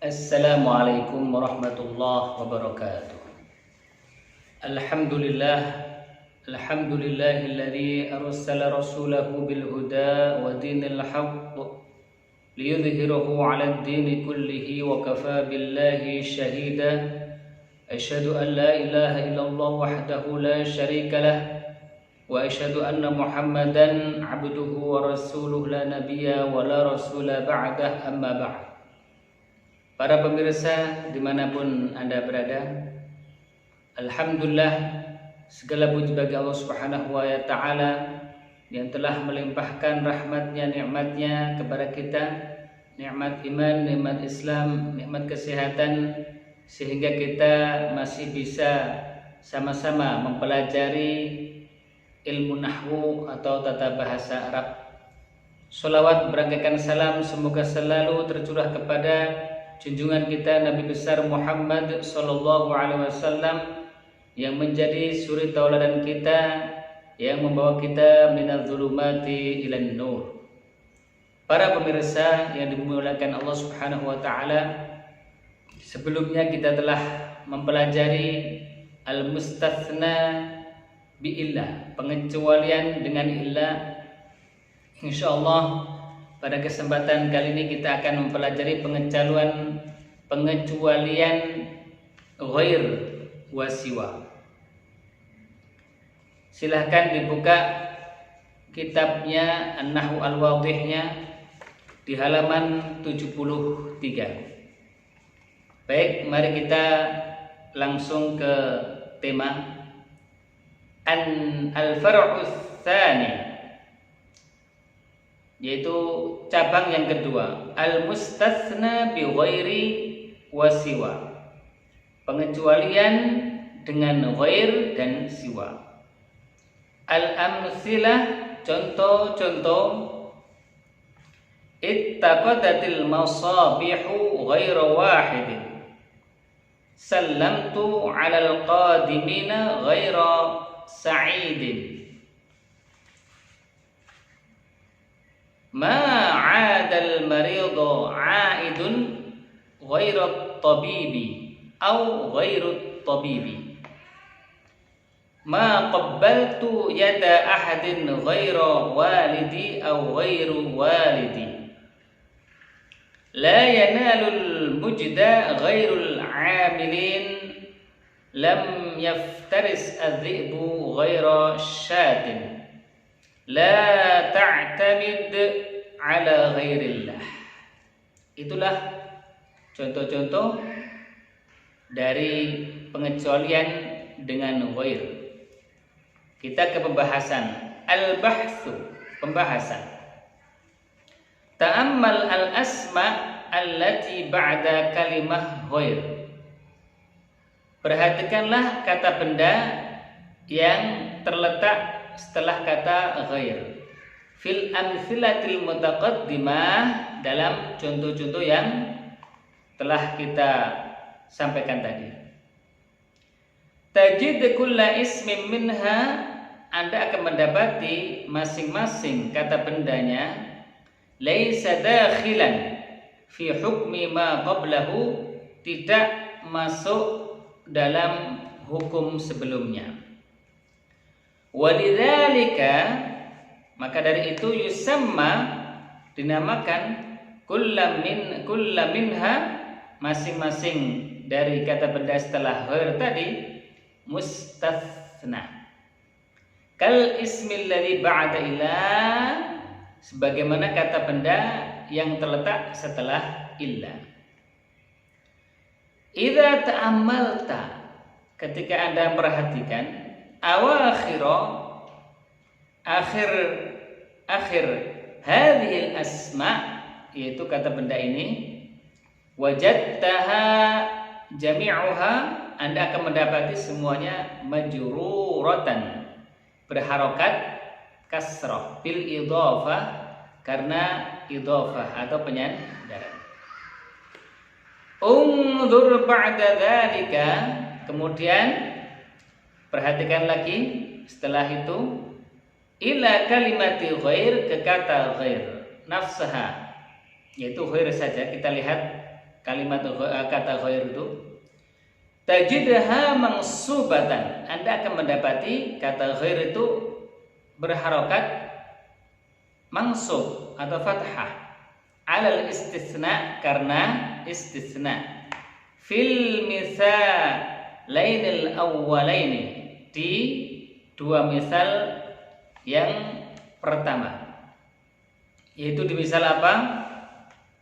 Assalamualaikum warahmatullahi wabarakatuh. Alhamdulillah, alhamdulillahilladzi arsala rasulahu bil huda wa dinil haqq liyudhhirahu 'alad dini kullihi wa kafa billahi shahida. Asyhadu an la ilaha illallah wahdahu la syarika lah wa asyhadu anna Muhammadan 'abduhu wa rasuluhu la nabiyya wa la rasula ba'dah, amma ba'd. Para pemirsa dimanapun Anda berada, alhamdulillah segala puji bagi Allah Subhanahu wa Ta'ala yang telah melimpahkan rahmatnya, nikmatnya kepada kita, nikmat iman, nikmat Islam, nikmat kesehatan, sehingga kita masih bisa sama-sama mempelajari ilmu nahwu atau tata bahasa Arab. Sholawat berangkaikan salam semoga selalu tercurah kepada junjungan kita Nabi besar Muhammad sallallahu alaihi wasallam yang menjadi suri tauladan kita, yang membawa kita minadz zulumati ilan nur. Para pemirsa yang dimuliakan Allah Subhanahu wa taala, sebelumnya kita telah mempelajari al-mustatsna bi illah, pengecualian dengan illah. Insyaallah pada kesempatan kali ini kita akan mempelajari pengecualian ghair wa siwa. Silahkan dibuka kitabnya An-Nahwu Al-Wadhihnya di halaman 73. Baik, mari kita langsung ke tema Al-Far'us Tsani, yaitu cabang yang kedua, al-mustatsna bi ghairi wa siwa, pengecualian dengan ghair dan siwa. Al-amtsilah, contoh-contoh, ittaqadatil masabihu ghaira wahidin, sallamtu 'alal qadimina ghaira sa'idin, ma 'adal maridu 'aidun ghairat tabibi au ghairut tabibi, ma qabbaltu yada ahadin ghaira walidi au ghairu walidi, la yanalul mujda ghairul 'amilin, lam yaftaris adh-dhi'bu ghaira syatin, la ta'tamid ala ghairillah. Itulah contoh-contoh dari pengecualian dengan ghair. Kita ke pembahasan. Al-bahthu, pembahasan. Ta'ammal al-asma allati ba'da kalimah ghair. Perhatikanlah kata benda yang terletak setelah kata ghair. Fil amtsilatil mutaqaddimah, dalam contoh-contoh yang telah kita sampaikan tadi. Tajid kulla ismin minha, Anda akan mendapati masing-masing kata bendanya laisa dakhilan fi hukmi ma qablahu, tidak masuk dalam hukum sebelumnya. Walidzalika, maka dari itu yusamma, dinamakan kulla minha, masing-masing dari kata benda setelah ghair tadi, mustatsna. Kal ismil ladzi ba'da illa, sebagaimana kata benda yang terletak setelah illa. Idza ta'ammalta, ketika Anda perhatikan, akhir hadhil asma, yaitu kata benda ini, wajadtaha jami'uha, Anda akan mendapati semuanya majruratan, berharokat kasrah, bil idhafah, karena idhafah atau penyandaran. Unzur ba'da dzalika, kemudian perhatikan lagi setelah itu, ila kalimati ghair, ke kata ghair nafsaha, yaitu ghair saja. Kita lihat kalimat kata ghair itu, tajidha mansubatan, Anda akan mendapati kata ghair itu berharokat mansub atau fathah alal istisna, karena istisna, fil misalainil awwalaini, di dua misal yang pertama, yaitu di misal apa?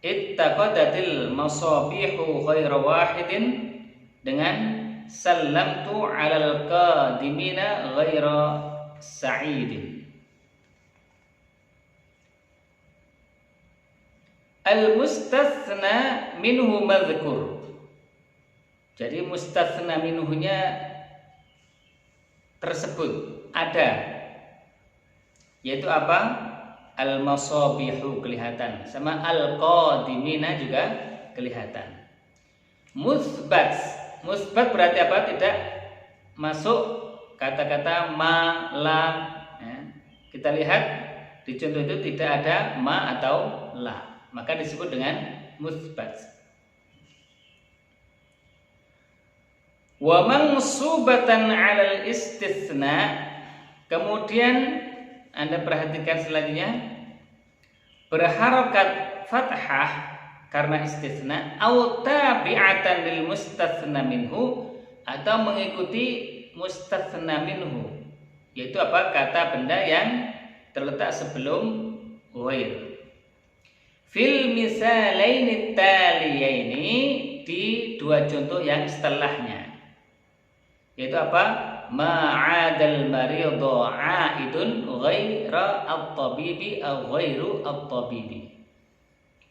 Ittaqadatil masabihu ghaira wahidin, dengan sallamtu alal qadimina ghaira sa'idin. Al-mustatsna minhu madhkur. Jadi mustatsna minhunya tersebut ada, yaitu apa? Al-masabihu kelihatan, sama al-qadimina juga kelihatan. Musbat berarti apa? Tidak masuk kata-kata ma, la. Ya. Kita lihat di contoh itu tidak ada ma atau la, maka disebut dengan musbat. Wa mansubatan 'alal istitsna, kemudian Anda perhatikan selanjutnya, berharokat fathah karena istisna, au tabi'atan lil mustatsna minhu, atau mengikuti mustatsna minhu, yaitu apa? Kata benda yang terletak sebelum ghair. Fil misalaini taliyaini, di dua contoh yang setelahnya, yaitu apa? Ma'adal maridhu 'aidun ghaira at-tabibi aw ghairu at-tabibi.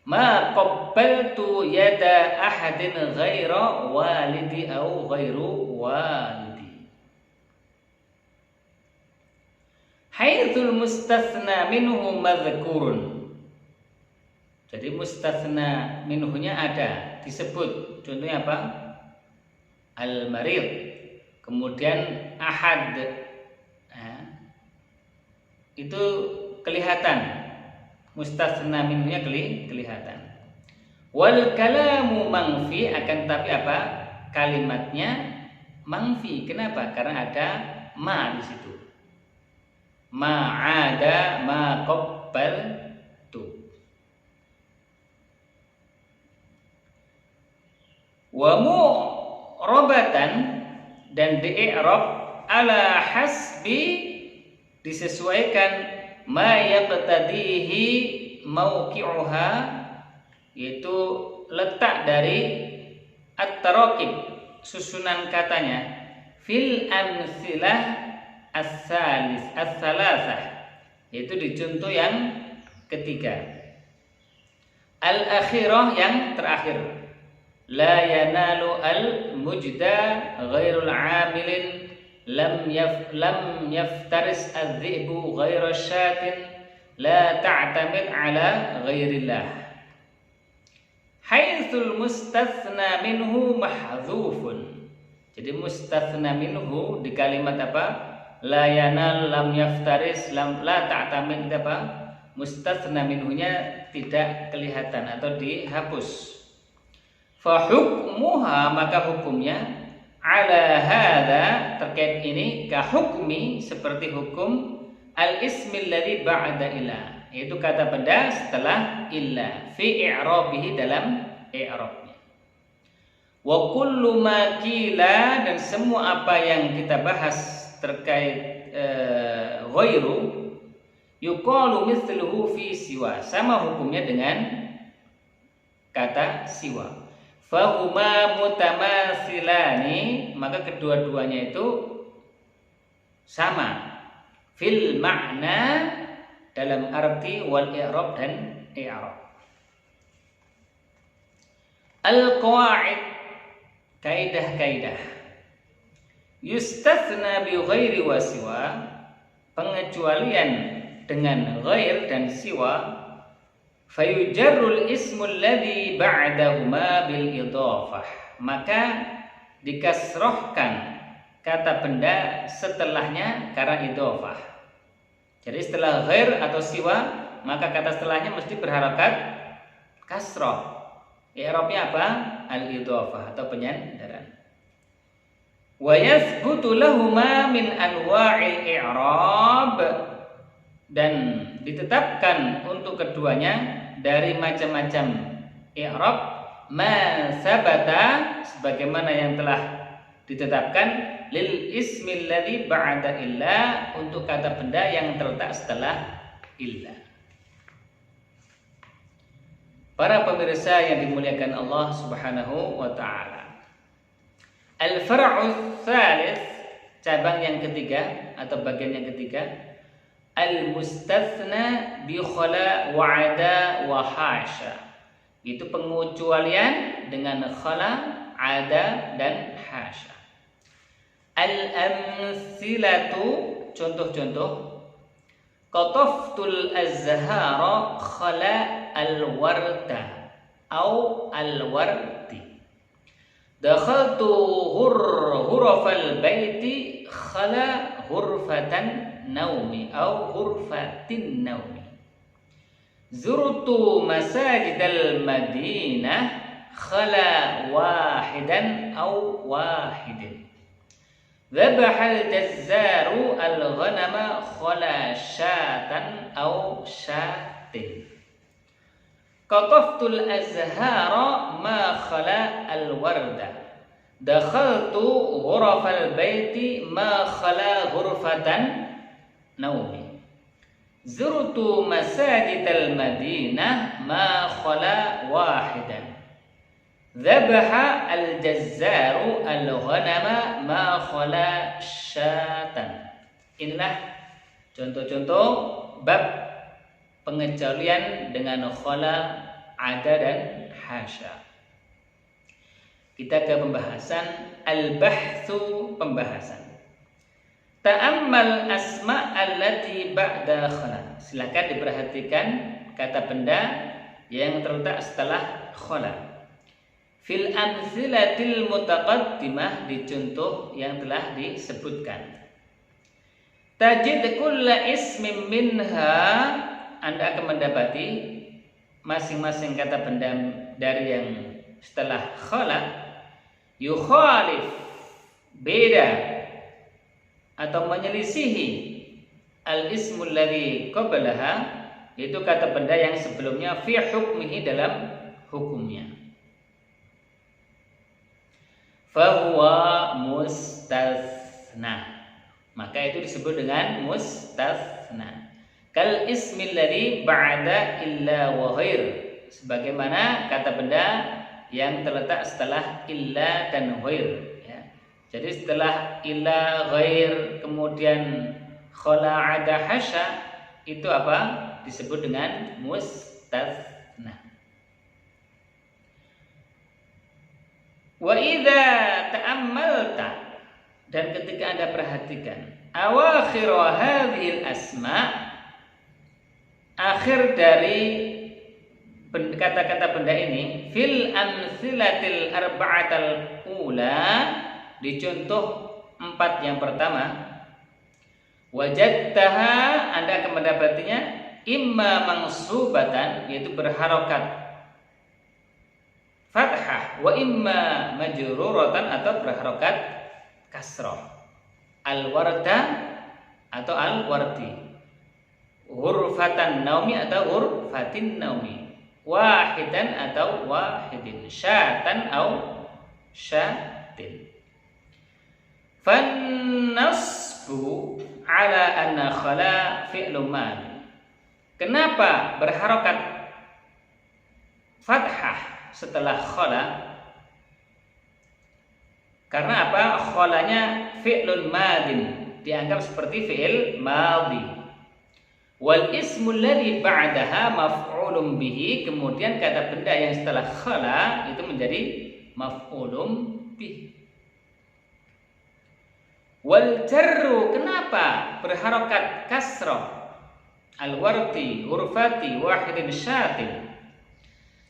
Ma qabbaltu yada ahadin ghaira walidi aw ghairu walidi. Haitsul mustatsna minhu madhkurun. Jadi mustatsna minhunya ada, disebut. Contohnya apa? Al-marid. Kemudian ahad, itu kelihatan, mustatsna minhunya kelihatan. Wal kalamu mangfi, akan tapi apa? Kalimatnya mangfi. Kenapa? Karena ada ma di situ. Ma ada ma qabbal tu. Wa mu'rabatan, dan di-i'rab ala hasbi, disesuaikan ma yaqtadihi mauqi'uha, yaitu letak dari at-taraqib, susunan katanya, fil amsilah as-salasah, yaitu di contoh yang ketiga. Al-akhirah, yang terakhir. La yanalu al-mujda ghairul 'amilin, lam yaftaris adh-dhi'bu ghaira syatin, la ta'tamid ala ghairillah. Haitsul mustatsna minhu mahdzufun. Jadi mustatsna minhu di kalimat apa? La yanal, lam yaftaris, la ta'tamid, apa? Mustatsna minhunya tidak kelihatan atau dihapus. Fa hukmuha, maka hukumnya, ala hadza, terkait ini, ka hukmi, seperti hukum al-ismil ladzi ba'da ila, yaitu kata benda setelah illa, fi i'rabihi, dalam i'rabnya. Wa kullu ma qila, dan semua apa yang kita bahas terkait ghairu, yuqalu mithluhu fi siwa, sama hukumnya dengan kata siwa. Fahuma mutamasilani, maka kedua-duanya itu sama, fil makna, dalam arti, wal i'rab, dan i'rab. Al-qawaid, kaidah-kaidah. Yustatsna bi ghairi wa siwa, pengecualian dengan ghair dan siwa. Fayujarrul ismul ladzi ba'dahuma bil idhafah, maka dikasrohkan kata benda setelahnya karena idhafah. Jadi setelah ghair atau siwa, maka kata setelahnya mesti berharokat kasroh. I'rabnya apa? Al-idhafah atau penyandaran. Wa yathbutu lahuma min anwa'il i'rab, dan ditetapkan untuk keduanya dari macam-macam i'rab ma sabata, sebagaimana yang telah ditetapkan lil ismil ladzi ba'da illa, untuk kata benda yang terletak setelah illa. Para pemirsa yang dimuliakan Allah Subhanahu wa taala. Al-far'u tsalits, cabang yang ketiga atau bagian yang ketiga, al-mustatsna bi khala wa ada wa hasya. Itu pengecualian dengan khala, ada dan hasya. Al-amthilatu, contoh-contoh. Qataftul azhara khala al-warda au al-wardi. Dakhaltu ghurfal baiti khala ghurfatan naumi au ghurfatin naumi. Zurtu masajidal madinah khala wahidan au wahidin. Dzabahal jazzaru al-ghanama khala syatan au syatin. Qataftul azhara ma khala al-warda. Dakhaltu ghurafal baiti ma khala ghurfatan naumi. Zurtu masajidal madinah ma khala wahidan. Dzabaha al-jazzaru al-ghanama ma khala syatan. Inilah contoh-contoh bab pengecualian dengan khala, ada dan hasya. Kita ke pembahasan al-bahtsu, pembahasan. Ta'ammal asma' allati ba'da khala. Silakan diperhatikan kata benda yang terletak setelah khala. Fil amtsilatil mutaqaddimah, di contoh yang telah disebutkan. Tajid kulla ismin minha, Anda akan mendapati masing-masing kata benda dari yang setelah khala yukhalif, beda atau menyelisihi al-ismul ladzi qablaha, yaitu kata benda yang sebelumnya, fi hukmihi, dalam hukumnya. Fahuwa mustatsna, maka itu disebut dengan mustatsna. Kal ismil ladzi ba'da illa wa ghair, sebagaimana kata benda yang terletak setelah illa dan ghair, ya. Jadi setelah illa, ghair, kemudian khala, ada, hasya, itu apa? Disebut dengan mustatsna. Wa idza ta'ammalta, dan ketika Anda perhatikan awakhir hadhil asma, akhir dari kata-kata benda ini, fil amtsilatil arba'atal ula, di contoh 4 yang pertama, wajadtaha, Anda akan mendapatinya imma mansubatan, yaitu berharokat fathah, wa imma majruratan, atau berharokat kasrah. Al-warda atau al-wardi, ghurfatan naumi atau ghurfatin naumi, wahidan atau wahidin, syatan atau syatin. Fannasbu ala anna khala fi'lu madi. Kenapa berharokat fathah setelah khala? Karena apa? Khalanya fi'lun madin, dianggap seperti fi'il madhi. Wal ismul ladzi ba'daha maf'ulun bihi, kemudian kata benda yang setelah khala itu menjadi maf'ulun bihi. Wal jarru, kenapa berharokat kasrah? Al-wardi, ghurfati, wahidin, syatin.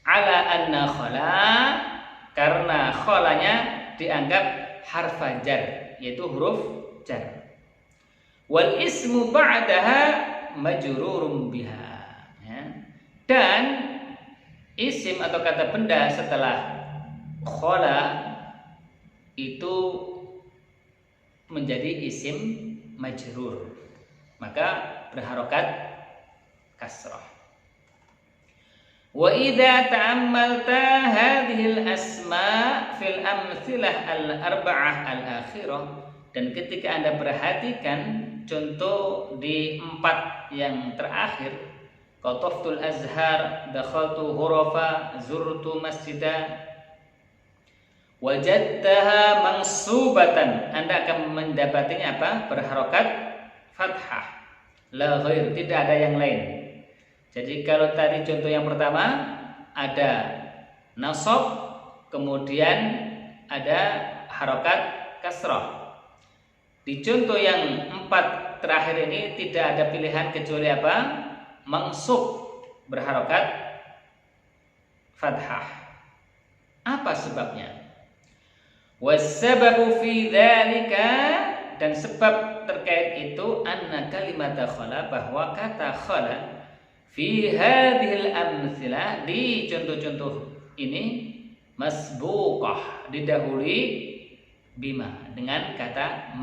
Ala anna khala, karena khalanya dianggap harfa jar, yaitu huruf jar. Wal ismu ba'daha majrurun biha, ya. Dan isim atau kata benda setelah khala itu menjadi isim majrur, maka berharokat kasrah. Wa idza ta'ammalta hadhil asma fil amtsilah al-arba'ah al-akhirah, dan ketika Anda perhatikan contoh di 4 yang terakhir, qataftul azhar, dakhaltu ghurafa, zurtu masjida, wajadtaha mansubatan, Anda akan mendapatinya apa? Berharokat fathah, la ghair, tidak ada yang lain. Jadi kalau tadi contoh yang pertama ada nasab, kemudian ada harokat kasrah. Di contoh yang 4 terakhir ini tidak ada pilihan kecuali apa? Mansub, berharokat fathah. Apa sebabnya? Wassababu fi dzalika, dan sebab terkait itu anna kalimat khala, bahwa kata khala fi hadhil amtsilah, di contoh-contoh ini, masbuqah, didahului bima, dengan kata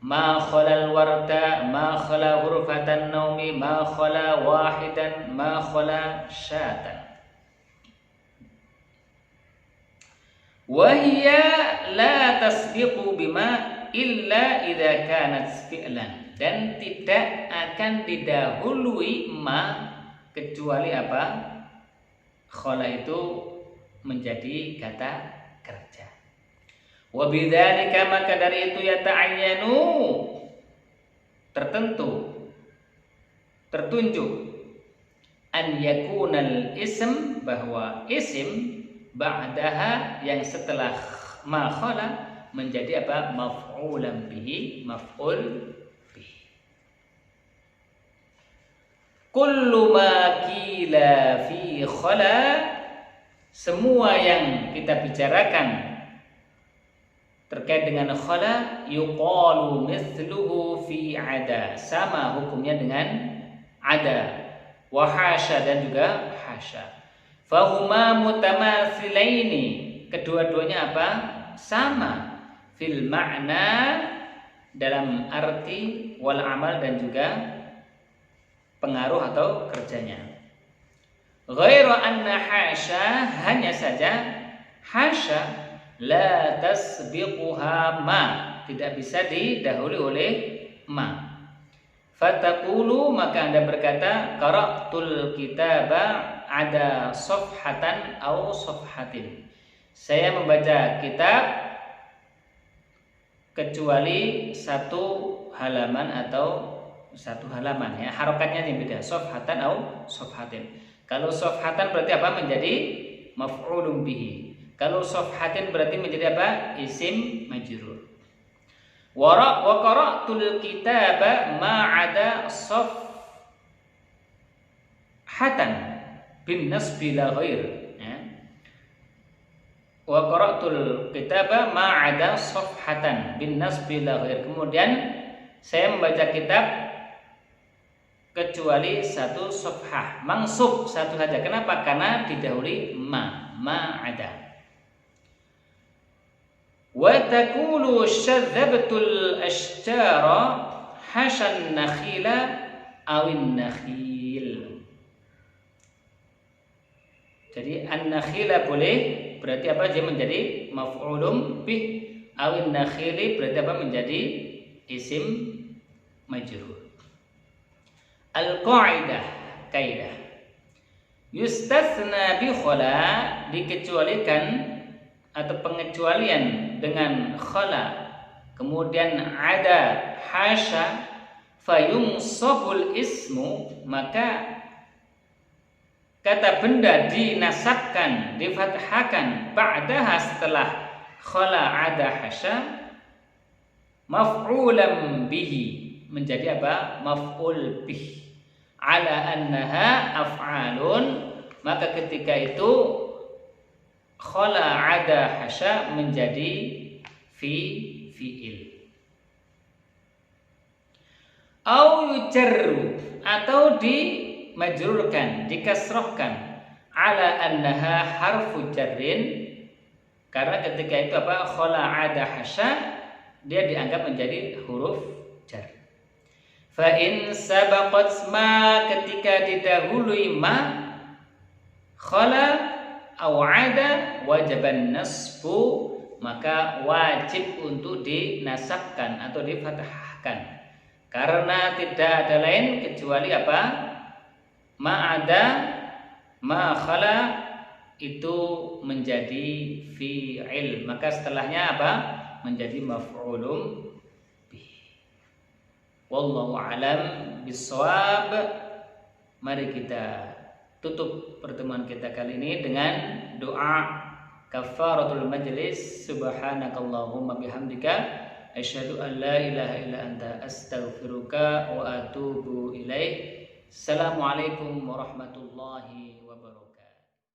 ma khalal warda, ma khala ghurfatan naumi, ma khala wahidan, ma khala syatan. Wa hiya la tasbiqu bima illa idza kanat fi'lan, dan tidak akan didahului ma kecuali apa? Khala itu menjadi kata kerja. Wa bidzalika, maka dari itu yata'ayyanu, tertunjuk an yakunal ism, bahwa isim ba'daha, yang setelah ma khala, menjadi apa? Maf'ulan bihi, maf'ul bihi. Kullu ma qila fi khala, semua yang kita bicarakan terkait dengan khala, yuqalu mithluhu fi ada, sama hukumnya dengan ada, wa hasya, dan juga hasya. Fahuma mutamathilaini, kedua-duanya apa? Sama, fil makna, dalam arti, wal amal, dan juga pengaruh atau kerjanya. Ghairu anna hasya, hanya saja hasya la tasbiquha ma, tidak bisa didahului oleh ma. Fataqulu, maka Anda berkata, qara'tul kitaba ada safhatan au safhatin, saya membaca kitab kecuali 1 halaman atau 1 halaman, ya, harokatnya yang beda, safhatan au safhatin. Kalau safhatan berarti apa? Menjadi maf'ulun bihi. Kalau safhatin berarti menjadi apa? Isim majrur. Wa qara'tul kitaba ma'ada safhatan bin nasbi la ghair, ya. Wa qara'tul kitaba ma'ada safhatan bin nasbi la ghair. Kemudian saya membaca kitab kecuali 1 safhah, mansub 1 saja. Kenapa? Karena didahului ma'ada. Wa taqulu syadzabtul ashtara hasan nakhila awin nakhil. Jadi an-nakhila boleh, berarti apa? Dia menjadi maf'ulun bih, awin nakhili berarti apa? Menjadi isim majrur. Al-qaidah, kaidah. Yustatsna bi khala, dikecualikan atau pengecualian dengan khala, kemudian ada hasya, fayunsabul ismu, maka kata benda dinasabkan, difathahkan, ba'daha, setelah khala ada hasya, maf'ulan bihi, menjadi apa? Maf'ul bih, ala annaha af'alun, maka ketika itu khala ada hasya menjadi fi'il. Au yujarru, atau dimajrurkan, dikasrohkan, ala annaha harfu jarrin, karena ketika itu apa, khala'ada hasya, dia dianggap menjadi huruf jar. Fa in sabaqat ma, ketika didahului ma, khala au ada wajiban nasbu, maka wajib untuk dinasabkan atau difathahkan, karena tidak ada lain kecuali apa, ma ada ma khala itu menjadi fi'il, maka setelahnya apa, menjadi maf'ulun bih. Wallahu alam bisawab. Mari kita tutup pertemuan kita kali ini dengan doa kafaratul majlis. Subhanakallahumma bihamdika asyhadu an la ilaha illa anta astaghfiruka wa atubu ilaik. Assalamualaikum warahmatullahi